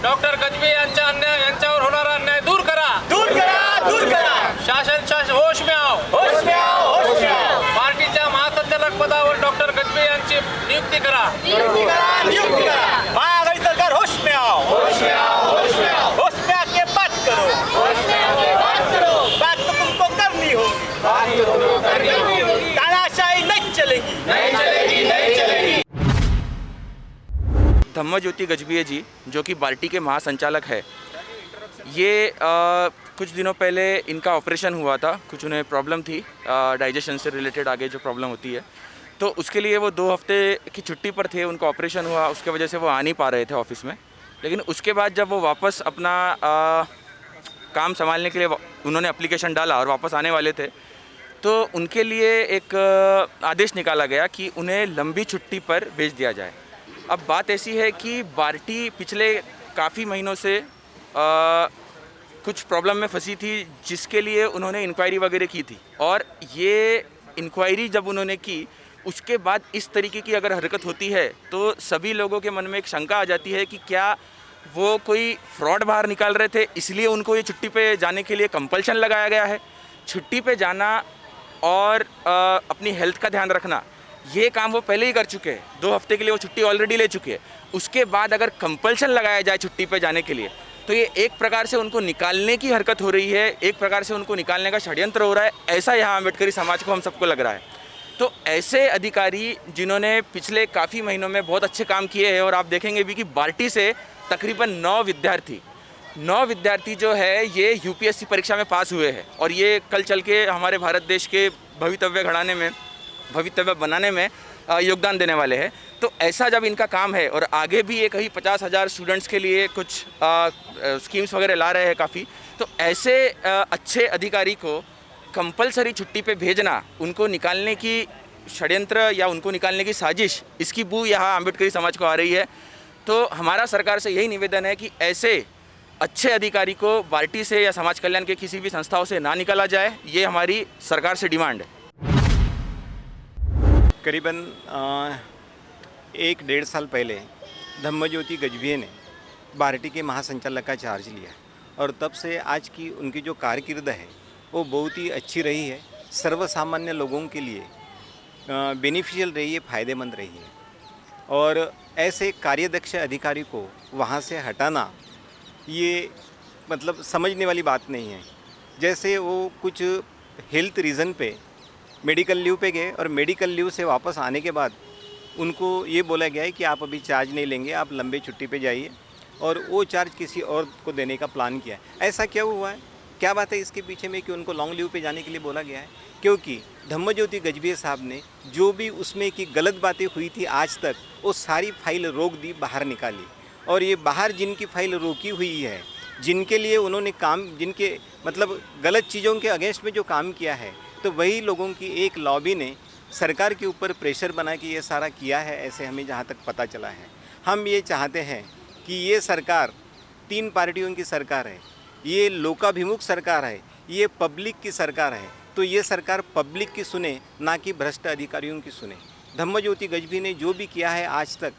Doctor गजबे यांच्यावर होणारा अन्याय दूर करा, दूर करा, दूर करा. शासन होश में आओ, होश में आओ, होश में आओ. पार्टीच्या महासंचालक पदावर डॉक्टर गजबे यांची नियुक्ती करा, नियुक्ति करा, नियुक्ति करा. महाआघाड़ी सरकार होश में आओ, होश में आओ, होश में आओ. होश में आके बात करो, होश में आके बात करो. बात तो तुमको करनी होगी, बात तो तुमको करनी होगी. तानाशाही नहीं चलेगी, नहीं चलेगी, नहीं चलेगी. धम्मज्योति गजभिये जी जो कि बार्टी के महासंचालक है, ये कुछ दिनों पहले इनका ऑपरेशन हुआ था. कुछ उन्हें प्रॉब्लम थी डाइजेशन से रिलेटेड, आगे जो प्रॉब्लम होती है, तो उसके लिए वो 2 हफ्ते की छुट्टी पर थे. उनका ऑपरेशन हुआ, उसके वजह से वो आ नहीं पा रहे थे ऑफिस में. लेकिन उसके बाद जब वो वापस अपना काम संभालने के लिए उन्होंने एप्लीकेशन डाला और वापस आने वाले थे, तो उनके लिए एक आदेश निकाला गया कि उन्हें लंबी छुट्टी पर भेज दिया जाए. अब बात ऐसी है कि बार्टी पिछले काफ़ी महीनों से कुछ प्रॉब्लम में फंसी थी, जिसके लिए उन्होंने इंक्वायरी वगैरह की थी. और ये इंक्वायरी जब उन्होंने की, उसके बाद इस तरीके की अगर हरकत होती है तो सभी लोगों के मन में एक शंका आ जाती है कि क्या वो कोई फ्रॉड बाहर निकाल रहे थे, इसलिए उनको ये छुट्टी पे जाने के लिए कंपल्शन लगाया गया है. छुट्टी पे जाना और अपनी हेल्थ का ध्यान रखना, ये काम वो पहले ही कर चुके हैं. 2 हफ्ते के लिए वो छुट्टी ऑलरेडी ले चुके हैं. उसके बाद अगर कंपल्शन लगाया जाए छुट्टी पे जाने के लिए, तो ये एक प्रकार से उनको निकालने की हरकत हो रही है, एक प्रकार से उनको निकालने का षड्यंत्र हो रहा है. ऐसा यहाँ अम्बेडकरी समाज को हम सबको लग रहा है. तो ऐसे अधिकारी जिन्होंने पिछले काफ़ी महीनों में बहुत अच्छे काम किए हैं, और आप देखेंगे भी कि बार्टी से तकरीबन 9 विद्यार्थी जो है ये यूपीएससी परीक्षा में पास हुए हैं, और ये कल चल के हमारे भारत देश के भवितव्य बनाने में योगदान देने वाले हैं. तो ऐसा जब इनका काम है, और आगे भी ये कहीं 50,000 स्टूडेंट्स के लिए कुछ स्कीम्स वगैरह ला रहे हैं काफ़ी, तो ऐसे अच्छे अधिकारी को कंपलसरी छुट्टी पे भेजना, उनको निकालने की षड्यंत्र या उनको निकालने की साजिश, इसकी बू यहाँ अम्बेडकरी समाज को आ रही है. तो हमारा सरकार से यही निवेदन है कि ऐसे अच्छे अधिकारी को बार्टी से या समाज कल्याण के किसी भी संस्थाओं से ना निकाला जाए. ये हमारी सरकार से डिमांड है. करीबन 1-1.5 साल पहले धम्मज्योति गजभिये ने बार्टी के महासंचालक का चार्ज लिया, और तब से आज की उनकी जो कारकिर्द है वो बहुत ही अच्छी रही है. सर्वसामान्य लोगों के लिए बेनिफिशियल रही है, फ़ायदेमंद रही है. और ऐसे कार्यदक्ष अधिकारी को वहाँ से हटाना, ये मतलब समझने वाली बात नहीं है. जैसे वो कुछ हेल्थ रीज़न पे मेडिकल लीव पे गए, और मेडिकल लीव से वापस आने के बाद उनको ये बोला गया है कि आप अभी चार्ज नहीं लेंगे, आप लंबे छुट्टी पे जाइए, और वो चार्ज किसी और को देने का प्लान किया है. ऐसा क्या हुआ है, क्या बात है इसके पीछे में कि उनको लॉन्ग लीव पे जाने के लिए बोला गया है? क्योंकि धम्मज्योति गजभिये साहब ने जो भी उसमें की गलत बातें हुई थी आज तक, वो सारी फाइल रोक दी, बाहर निकाली. और ये बाहर जिनकी फाइल रोकी हुई है, जिनके लिए उन्होंने काम, जिनके मतलब गलत चीज़ों के अगेंस्ट में जो काम किया है, तो वही लोगों की एक लॉबी ने सरकार के ऊपर प्रेशर बना के ये सारा किया है, ऐसे हमें जहाँ तक पता चला है. हम ये चाहते हैं कि ये सरकार 3 पार्टियों की सरकार है, ये लोकाभिमुख सरकार है, ये पब्लिक की सरकार है. तो ये सरकार पब्लिक की सुने, ना कि भ्रष्ट अधिकारियों की सुने. धम्मज्योति गजभिये ने जो भी किया है आज तक,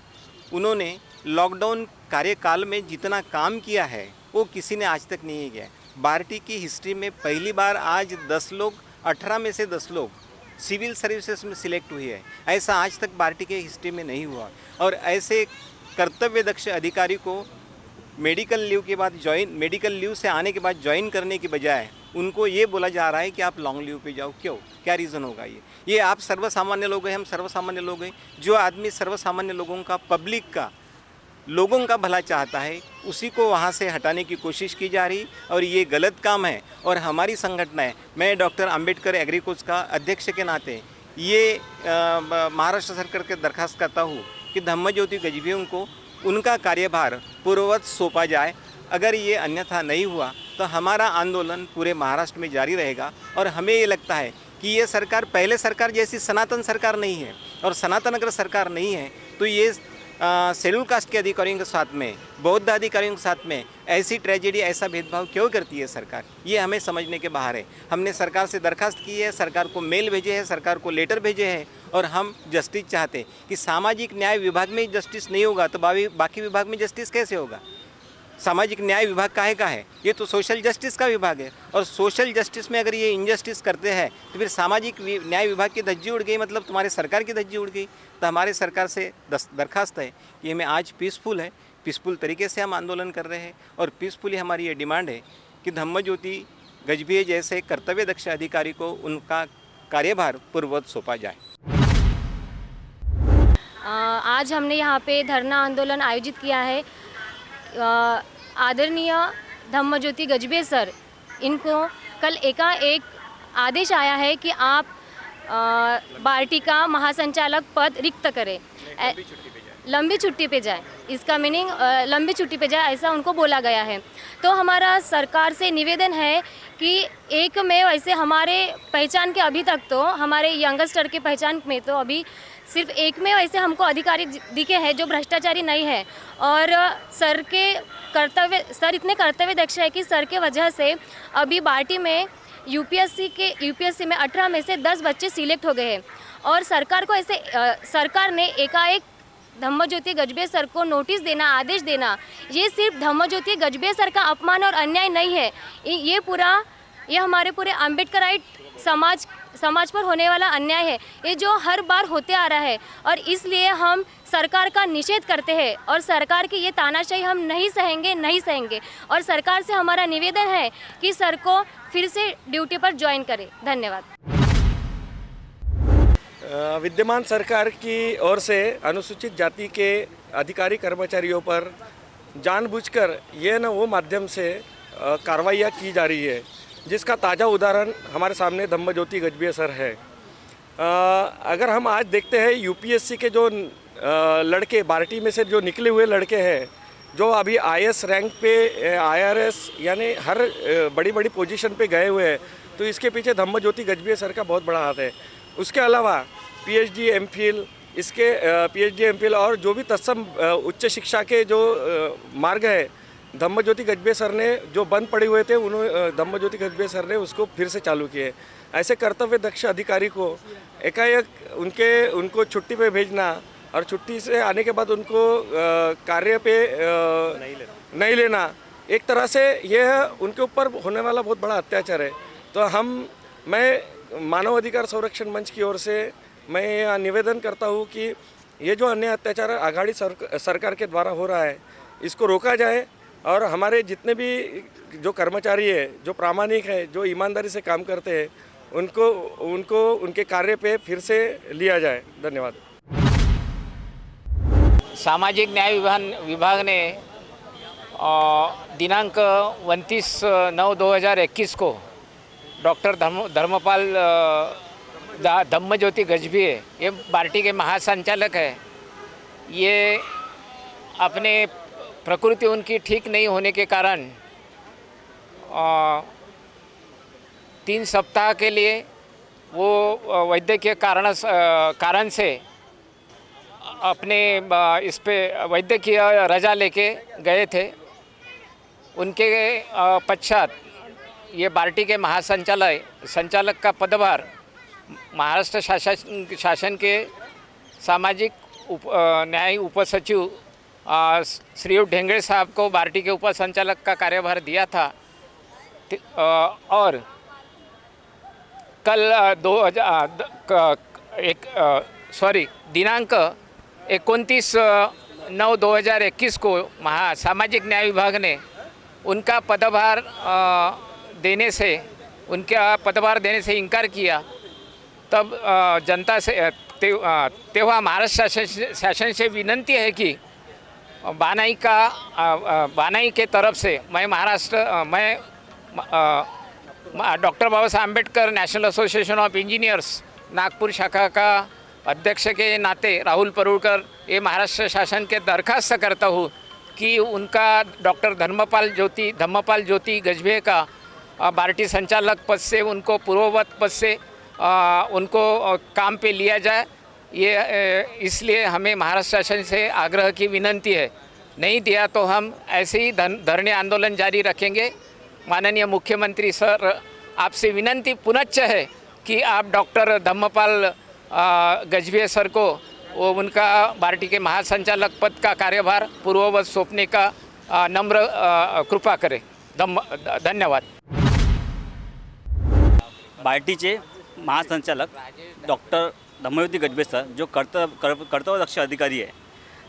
उन्होंने लॉकडाउन कार्यकाल में जितना काम किया है वो किसी ने आज तक नहीं किया. बार्टी की हिस्ट्री में पहली बार आज 10 लोग, 18 में से 10 लोग सिविल सर्विसेज में सिलेक्ट हुए हैं. ऐसा आज तक बार्टी के हिस्ट्री में नहीं हुआ. और ऐसे कर्तव्यदक्ष अधिकारी को मेडिकल लीव से आने के बाद ज्वाइन करने की बजाय उनको ये बोला जा रहा है कि आप लॉन्ग लीव पे जाओ. क्यों, क्या रीज़न होगा ये आप सर्वसामान्य लोग हैं, हम सर्वसामान्य लोग हैं. जो आदमी सर्वसामान्य लोगों का, पब्लिक का, लोगों का भला चाहता है, उसी को वहाँ से हटाने की कोशिश की जा रही, और ये गलत काम है. और हमारी संगठनाएं, मैं डॉक्टर अंबेडकर एग्रीकोज का अध्यक्ष के नाते ये महाराष्ट्र सरकार के दरखास्त करता हूँ कि धम्मज्योति गजभियों को उनका कार्यभार पूर्ववत सौंपा जाए. अगर ये अन्यथा नहीं हुआ तो हमारा आंदोलन पूरे महाराष्ट्र में जारी रहेगा. और हमें ये लगता है कि ये सरकार पहले सरकार जैसी सनातन सरकार नहीं है, और सनातन अगर सरकार नहीं है तो ये शेड्यूल कास्ट के अधिकारियों के साथ में, बौद्ध अधिकारियों के साथ में ऐसी ट्रेजेडी, ऐसा भेदभाव क्यों करती है सरकार? ये हमें समझने के बाहर है. हमने सरकार से दरखास्त की है, सरकार को मेल भेजे हैं, सरकार को लेटर भेजे हैं, और हम जस्टिस चाहते हैं कि सामाजिक न्याय विभाग में जस्टिस नहीं होगा तो बाकी विभाग में जस्टिस कैसे होगा? सामाजिक न्याय विभाग काहे का है? ये तो सोशल जस्टिस का विभाग है। और सोशल जस्टिस में अगर ये इंजस्टिस करते हैं तो फिर सामाजिक न्याय विभाग की धज्जी उड़ गई, मतलब तुम्हारे सरकार की धज्जी उड़ गई। तो हमारे सरकार से दरखास्त है कि हमें आज पीसफुल तरीके से हम आंदोलन कर रहे हैं और पीसफुली हमारी ये डिमांड है कि धम्मज्योति गजभिये जैसे कर्तव्य दक्ष अधिकारी को उनका कार्यभार पूर्ववत सौंपा जाए। आज हमने यहाँ पे धरना आंदोलन आयोजित किया है। आदरणीय धम्मज्योति गजभिये सर, इनको कल एकाएक आदेश आया है कि आप बार्टी का महासंचालक पद रिक्त करें, लंबी छुट्टी पे जाए। इसका मीनिंग लंबी छुट्टी पे जाए, ऐसा उनको बोला गया है। तो हमारा सरकार से निवेदन है कि एक में वैसे हमारे पहचान के अभी तक तो हमारे यंगस्टर के पहचान में तो अभी सिर्फ एक में वैसे हमको अधिकारी दिखे हैं जो भ्रष्टाचारी नहीं है। और सर इतने कर्तव्य दक्ष है कि सर के वजह से अभी बार्टी में यूपीएससी में 18 में से 10 बच्चे सिलेक्ट हो गए हैं। और सरकार ने एकाएक धम्मज्योति गजभिये सर को नोटिस देना, आदेश देना, ये सिर्फ धम्मज्योति गजभिये सर का अपमान और अन्याय नहीं है, ये हमारे पूरे अम्बेडकराइट समाज पर होने वाला अन्याय है, ये जो हर बार होते आ रहा है। और इसलिए हम सरकार का निषेध करते हैं और सरकार की ये तानाशाही हम नहीं सहेंगे। और सरकार से हमारा निवेदन है कि सर को फिर से ड्यूटी पर ज्वाइन करें। धन्यवाद। विद्यमान सरकार की ओर से अनुसूचित जाति के अधिकारी कर्मचारियों पर जानबूझकर ये न वो माध्यम से कार्रवाइयाँ की जा रही है, जिसका ताज़ा उदाहरण हमारे सामने धम्मज्योति गजभिये सर है। अगर हम आज देखते हैं यूपीएससी के जो लड़के बार्टी में से जो निकले हुए लड़के हैं, जो अभी आईएएस रैंक पे आईआरएस यानी हर बड़ी पोजीशन पे गए हुए हैं, तो इसके पीछे धम्मज्योति गजभिये सर का बहुत बड़ा हाथ है। उसके अलावा पीएचडी एमफिल और जो भी तत्सम उच्च शिक्षा के जो मार्ग है, धम्मज्योति गजभिये सर ने जो बंद पड़े हुए थे धम्मज्योति गजभिये सर ने उसको फिर से चालू किए। ऐसे कर्तव्य दक्ष अधिकारी को एकाएक उनको छुट्टी पे भेजना और छुट्टी से आने के बाद उनको कार्य पे नहीं लेना, एक तरह से यह उनके ऊपर होने वाला बहुत बड़ा अत्याचार है। तो मैं मानव अधिकार संरक्षण मंच की ओर से मैं निवेदन करता हूँ कि ये जो अन्य अत्याचार आघाड़ी सरकार के द्वारा हो रहा है, इसको रोका जाए और हमारे जितने भी जो कर्मचारी है, जो प्रामाणिक है, जो ईमानदारी से काम करते हैं, उनको उनके कार्य पे फिर से लिया जाए। धन्यवाद। सामाजिक न्याय विभाग ने दिनांक 29/9/2021 को डॉक्टर धम्मज्योति गजभिये, ये बार्टी के महासंचालक है, ये अपने प्रकृति उनकी ठीक नहीं होने के कारण 3 सप्ताह के लिए वो वैद्यकीय कारण से अपने इस पे वैद्यकीय रजा लेके गए थे। उनके पश्चात ये बार्टी के संचालक का पदभार महाराष्ट्र शासन के सामाजिक न्याय उपसचिव श्री ढेंगड़े साहब को बार्टी के उपसंचालक का कार्यभार दिया था। और कल दिनांक 29/9/2021 को सामाजिक न्याय विभाग ने उनका पदभार देने से इनकार किया। तब जनता से तेव्हा महाराष्ट्र शासन से विनंती है कि बानाई के तरफ से मैं doctor Baba Saheb Ambedkar national association of engineers Nagpur शाखा का अध्यक्ष के नाते राहुल परुळकर ये महाराष्ट्र शासन के दरखास्त करता हूँ कि उनका डॉक्टर धम्मपाल ज्योति गजभिये का बार्टी संचालक पद से उनको पूर्ववत पद से उनको काम पे लिया जाए। ये इसलिए हमें महाराष्ट्र शासन से आग्रह की विनंती है। नहीं दिया तो हम ऐसे ही धरने आंदोलन जारी रखेंगे। माननीय मुख्यमंत्री सर, आपसे विनंती पुनश्च है कि आप डॉक्टर धम्मपाल गजभिये सर को वो उनका बार्टी के महासंचालक पद का कार्यभार पूर्ववत सौंपने का नम्र कृपा करें. धन्यवाद. बार्टीचे महासंचालक डॉक्टर धम्मज्योती गजबे सर, जो कर्तव्यदक्ष अधिकारी है,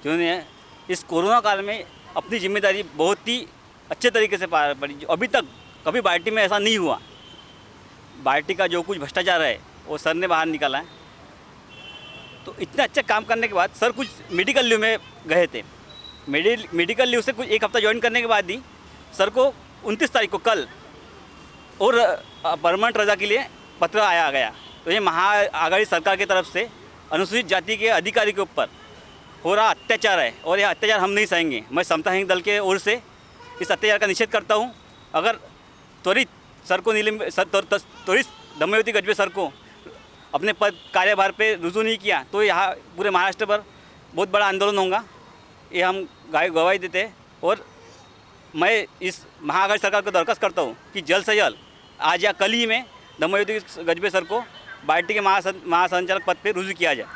जिन्होंने इस कोरोना काल में अपनी जिम्मेदारी बहुत ही अच्छे तरीके से पार पड़ी. अभी तक कभी बार्टी में ऐसा नहीं हुआ. बार्टी का जो कुछ भ्रष्टाचार है वो सर ने बाहर निकाला है. तो इतने अच्छे काम करने के बाद सर कुछ मेडिकल लीव में गए थे. मेडिकल लीव से कुछ एक हफ्ता ज्वाइन करने के बाद ही सर को 29 तारीख को कल और परमानेंट रजा के लिए पत्र आया गया. तो ये महाआघाड़ी सरकार की तरफ से अनुसूचित जाति के अधिकारी के ऊपर हो रहा अत्याचार है और यह अत्याचार हम नहीं सहेंगे. मैं समता हिंद दल के ओर से इस अत्याचार का निषेध करता हूँ. अगर त्वरित सर को त्वरित धम्मज्योति गजबे सर को अपने पद कार्यभार पे रुजू नहीं किया तो यहाँ पूरे महाराष्ट्र पर बहुत बड़ा आंदोलन होगा. ये हम गवाही देते हैं. और मैं इस महाआघाड़ी सरकार को दरख्वास्त करता हूँ कि जल्द से जल्द आज या कल ही में धम्मज्योति गजबे सर को बार्टी के महासंचालक पद पे रुजू किया जाए.